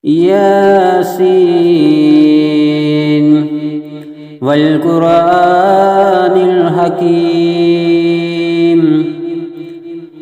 ياسين والقرآن الحكيم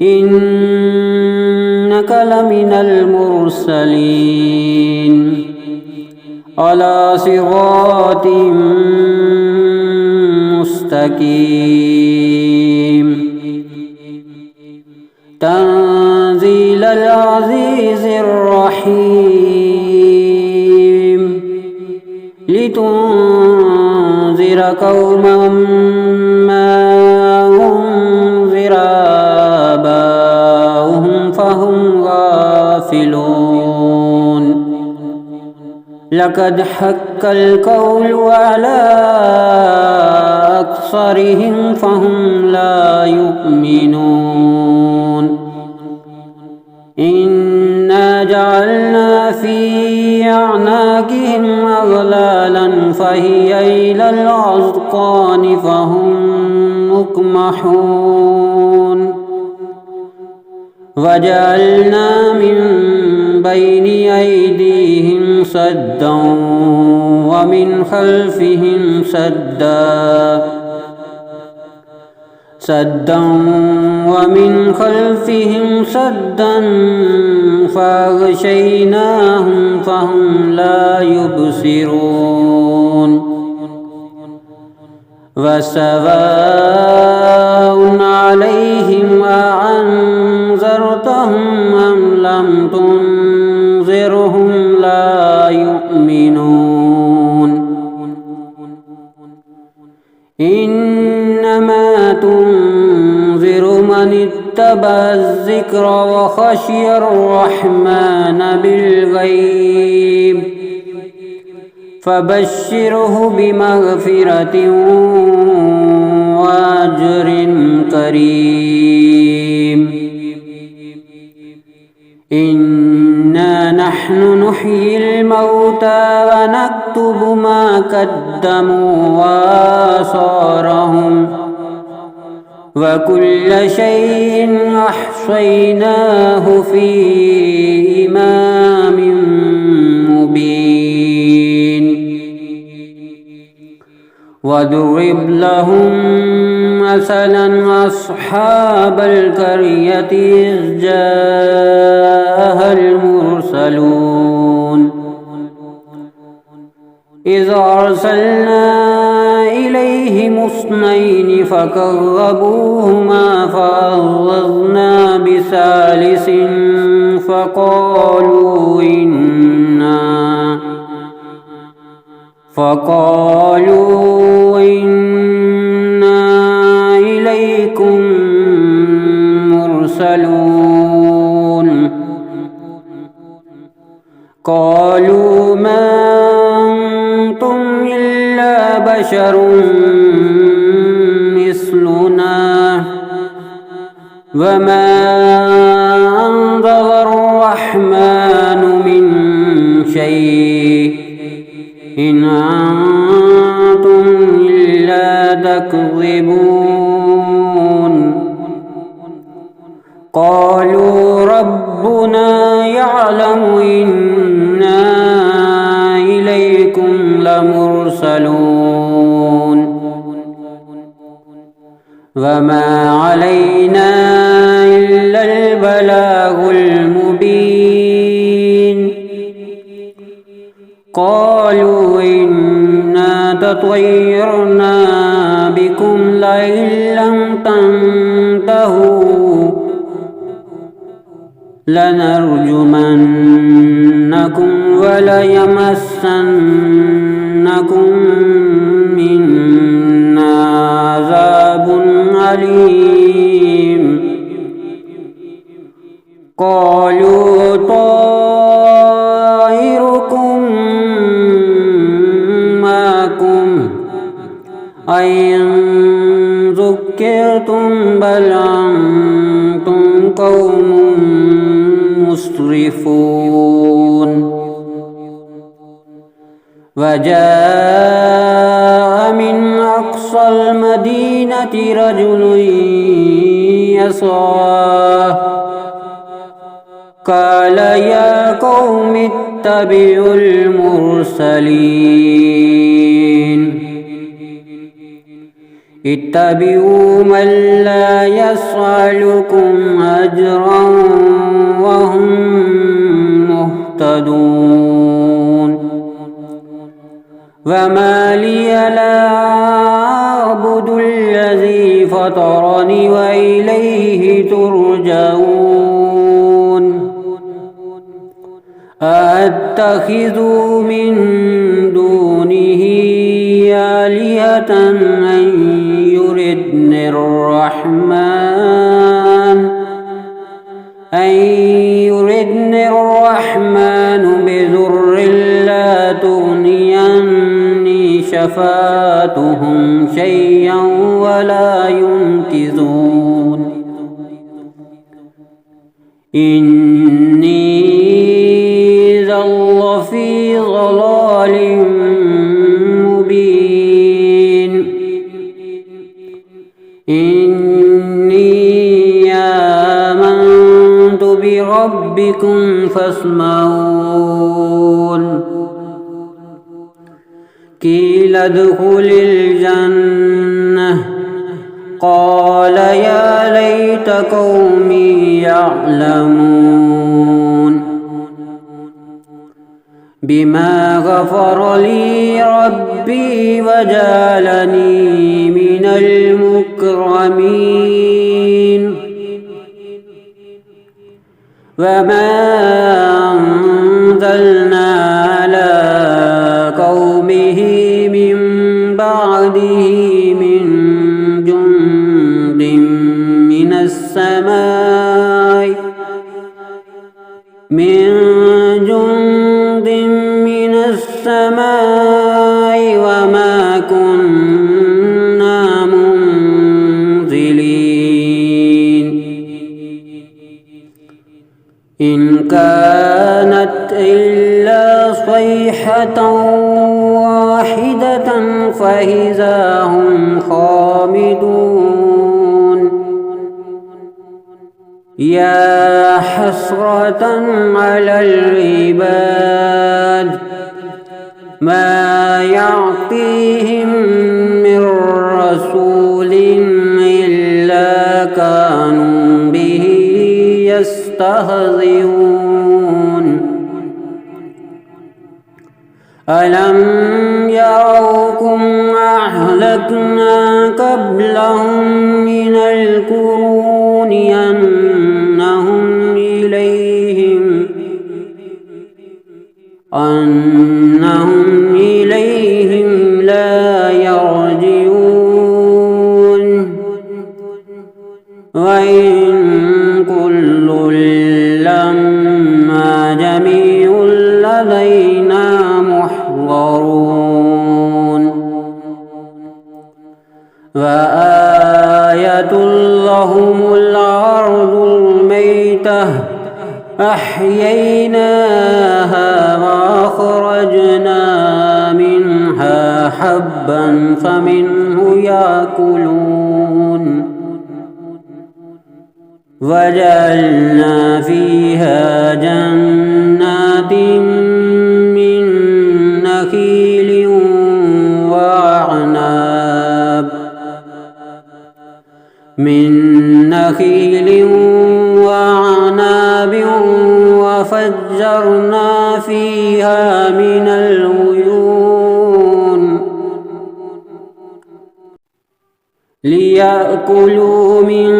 إنك لمن المرسلين على صراط مستقيم تنزيل العزيز الرحيم لتنذر قوما ما أنذر آباؤهم فهم غافلون لقد حق القول على أكثرهم فهم لا يؤمنون إنا جعلنا في أعناقهم أغلالا فهي إلى الأذقان فهم مقمحون وجعلنا من بين أيديهم سدا ومن خلفهم سدا ومن خلفهم سدا فأغشيناهم فهم لا يبصرون وسواء عليهم أأنذرتهم أم لم تنذرهم لا يؤمنون إنما تنذر من اتبع الذكر وخشي الرحمن بالغيب فبشره بمغفرة وأجر كريم إنا نحن نحيي الموتى ونكتب ما قدموا وآثارهم وكل شيء أحصيناه في إمام مبين واضرب لهم مثلا أصحاب القرية إذ جاءها المرسلون إذ أرسلنا إليهم اثنين فكذبوهما فعززنا بثالث فقالوا إنا إليكم مرسلون قالوا ما أنتم إلا بشر مثلنا وما أنزل الرحمن من شيء إن أنتم إلا تكذبون قالوا ربنا يعلم إنا إليكم لمرسلون وما علينا إلا البلاغ المبين قالوا إنا تطيرنا بكم لئن لم تنتهوا لنرجمنكم وليمسنكم منا عذاب أليم قالوا طائركم معكم أئن ذكرتم بل أنتم قوم مسرفون وجاء من أقصى المدينة رجل يسعى قال يا قوم اتبعوا المرسلين اتبعوا من لا يسألكم أجرا وهم مهتدون وما لي لا أعبد الذي فطرني وإليه ترجعون أأتخذ من دونه آلهة أن يردني الرحمن بضر لا تغني عني شفاعتهم شيئا ولا ينقذون إني إذا لفي ضلال مبين إني آمنت بربكم فاسمعون قيل ادخل الجنة قال يا ليت قومي يعلمون بما غفر لي ربي وجعلني من المكرمين وما أنزلنا على قومه من بعده من جند من السماء وما كنا منزلين إن كانت إلا صيحة واحدة فإذا هم خامدون يا حسرة على العباد ما يعطيهم من رسول إلا كانوا به يستهزئون ألم يروكم أهلكنا قبلهم من القرون أنهم إليهم لا يرجعون وإن كل لما جميع لدينا محضرون وآية لهم الأرض الميتة أحييناها وأخرجنا منها حبا فمنه يأكلون وجعلنا فيها جنات من نخيل وعناب وفجرنا فيها من العيون ليأكلوا من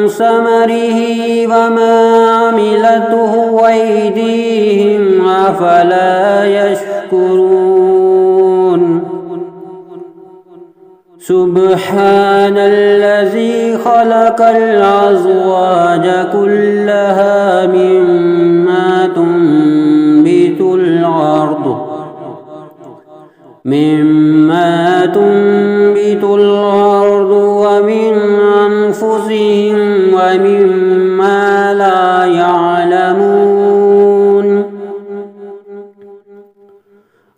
ثمره وما عملته أيديهم أفلا يشكرون سبحان الذي خلق الأزواج كلها مما تنبت الأرض ومن أنفسهم ومما لا يعلمون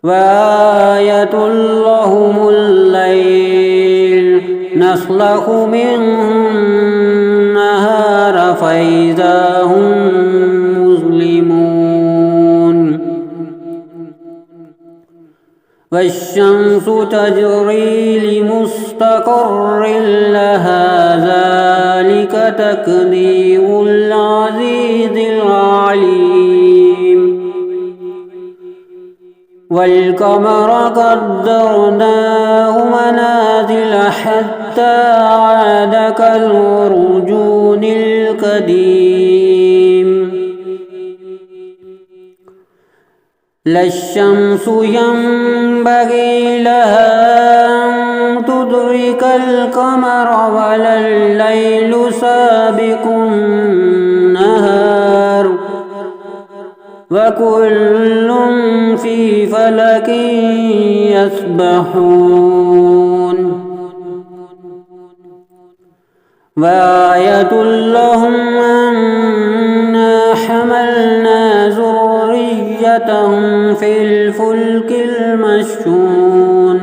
وآية لهم الليل نسلخ منه النهار فإذا هم مظلمون والشمس تجري لمستقر لها ذلك تقدير العزيز العليم والقمر قدرناه منازل حتى عاد كالعرجون القديم لا الشمس ينبغي لها أن تدرك القمر ولا الليل سابق النهار وكل في فلك يسبحون وآية لهم أنا حملنا ذريتهم في الفلك المشحون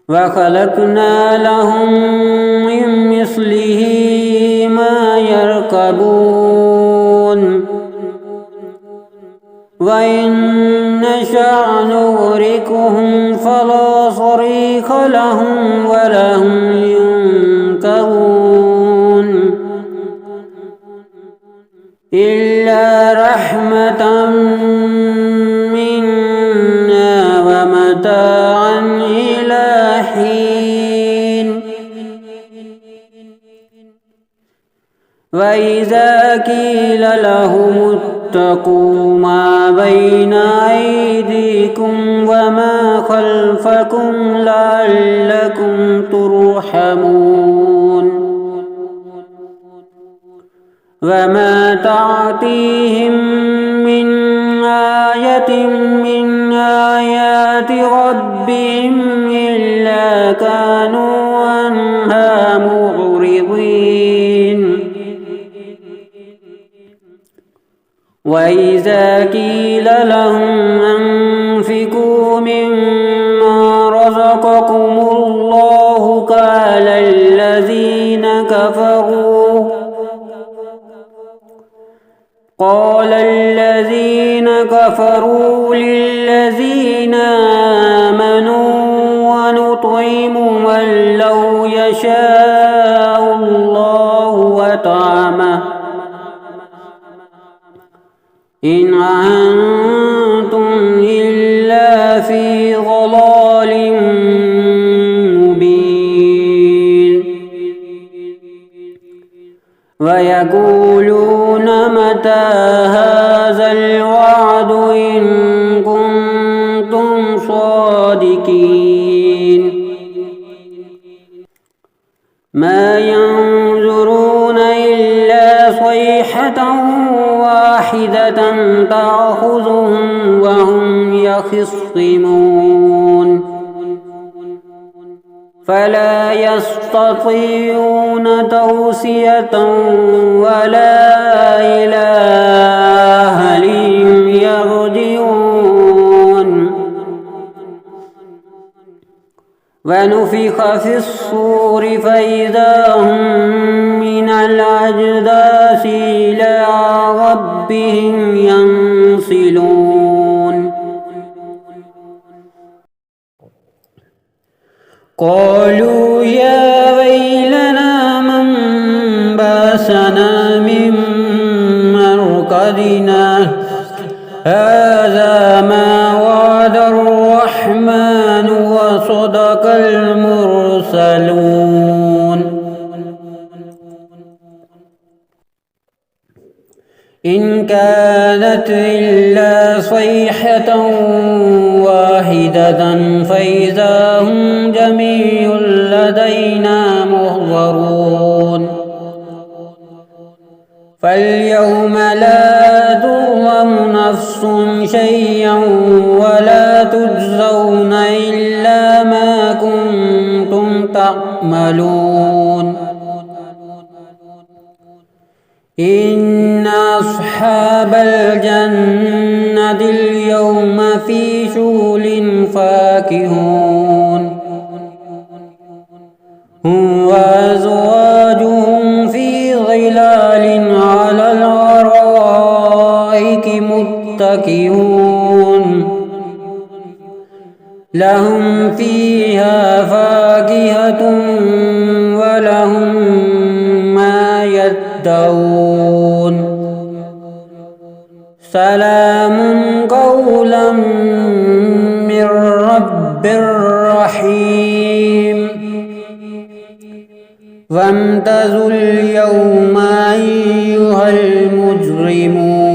وخلقنا لهم من مثله ما يركبون وإن نشأ نغرقهم فلا صريخ لهم ولهم ينكرون إلا رحمة منا ومتاعا إلى حين وإذا قيل لهم اتقوا ما بين أيديكم وما خلفكم لعلكم ترحمون وما تعطيهم من آية من آيات ربهم إلا كانوا عنها معرضين وإذا قيل لهم أنفقوا مما رزقكم الله قال الذين كفروا للذين آمنوا ونطعم من لو يشاء الله وطعمه إن أنتم إلا في ضلال مبين ويقولون متى هذا الوعد إن كنتم صادقين ما ينظرون إلا صيحة واحدة تأخذهم وهم يخصمون فلا يستطيعون توصية ولا إلى أهلهم يرجعون ونفخ في الصور فإذا هم من الأجداث إلى ربهم ينسلون قالوا يا ويلنا من بعثنا من مرقدنا هذا ما وعد الرحمن وصدق المرسلون إن كانت إلا صيحة واحدة فإذا هم جميع لدينا محضرون فاليوم لا تظلم نفس شيئا ولا تجزون إلا ما كنتم تعملون إن أصحاب الجنة اليوم في شغل فاكهون هم وأزواجهم في ظلال على الأرائك متكئون لهم فيها فاكهة ولهم ما يدعون سلام قولا من رب رحيم وامتازوا اليوم أيها المجرمون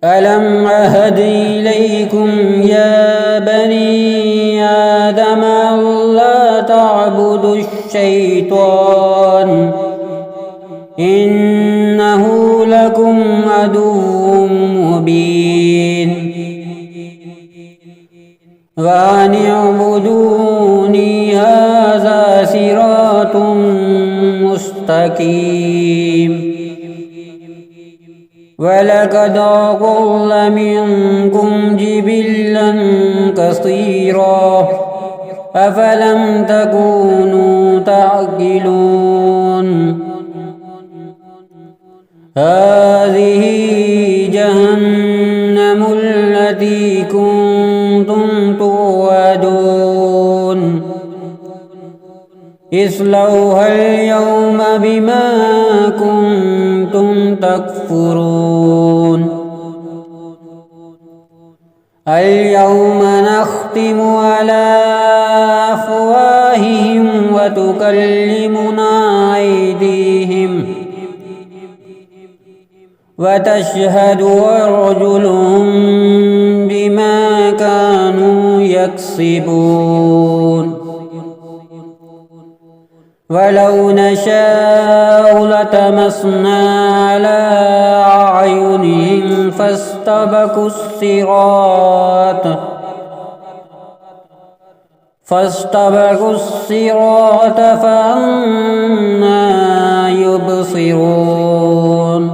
ألم أهد إليكم يا بني آدم ألا تعبدوا الشيطان إنه لكم عدو مبين وأن اعبدوني هذا صراط مستقيم ولقد أضل منكم جبلا كثيرا أفلم تكونوا تعقلون هذه جهنم التي كنتم توعدون اصلوها اليوم بما كنتم تكفرون اليوم نختم على أفواههم وتكلمنا أيديهم وتشهد أرجلهم بما كانوا يكسبون ولو نشاء لطمسنا على أعينهم فاستبقوا الصراط فأنى يبصرون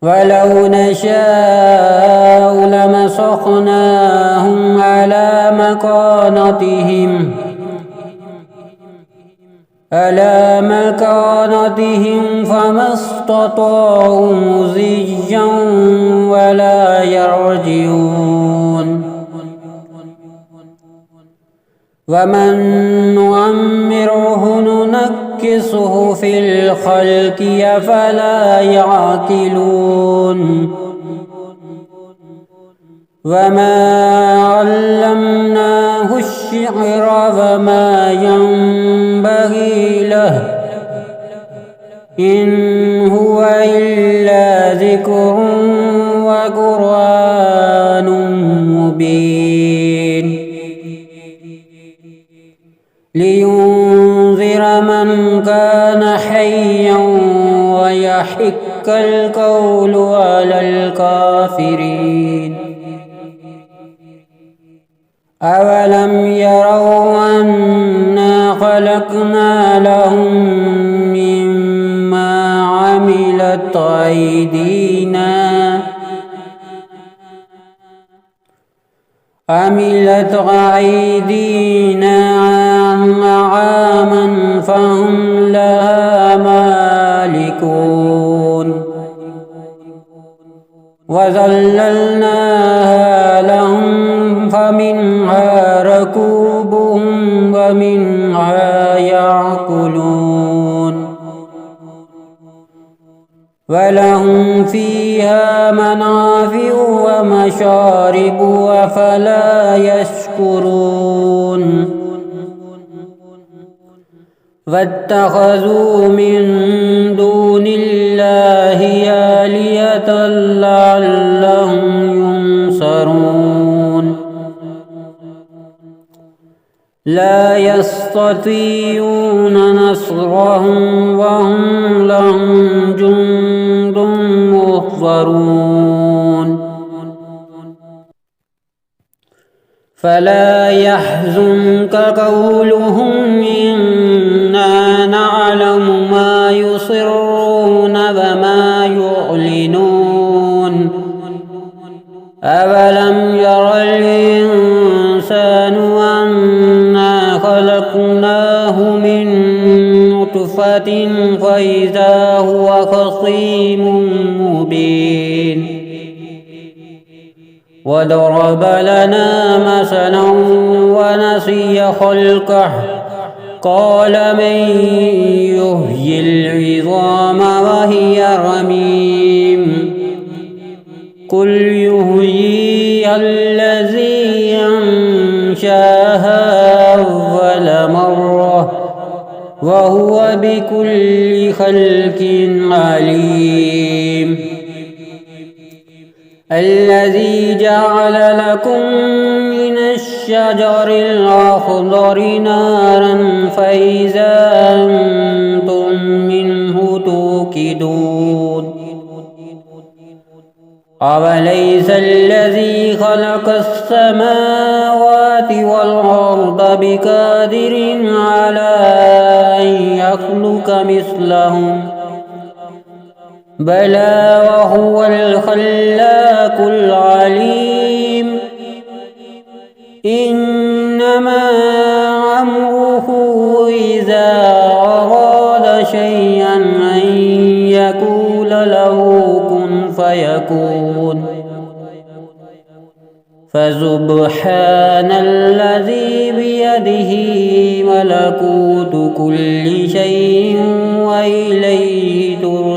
ولو نشاء لمسخناهم على مكانتهم فما استطاعوا مضيا ولا يرجعون ومن نعمره ننكسه في الخلق أفلا يعقلون وما علمناه الشعر وما ينبغي له إن هو إلا ذكر وقرآن مبين لينذر من كان حيا ويحق القول على الكافرين أولم يروا أنا خلقنا لهم مما عملت أيدينا أنعاما فهم لها مالكون وذللناها لهم فمنها ركوبهم ومنها يأكلون ولهم فيها منافع ومشارب أفلا يشكرون واتخذوا من دون الله آلهة لعلهم ينصرون لا يستطيعون نصرهم وهم لهم جند محضرون فلا يحزنك قولهم إنا نعلم ما يسرون وما يعلنون أولم ير الإنسان أنا خلقناه من نطفة فإذا هو خصيم مبين وضرب لنا مثلا ونسي خلقه قال من يحيي العظام وهي رميم قل يحييها الذي أنشاها أول مرة وهو بكل خلق عليم الذي جعل لكم من الشجر الأخضر نارا فإذا أنتم منه توقدون أوليس الذي خلق السماوات والأرض بقادر على أن يخلق مثلهم بلى وهو الخلاق العليم إنما أمره إذا أراد شيئا أن يقول له كن فيكون فسبحان الذي بيده ملكوت كل شيء وإليه ترجعون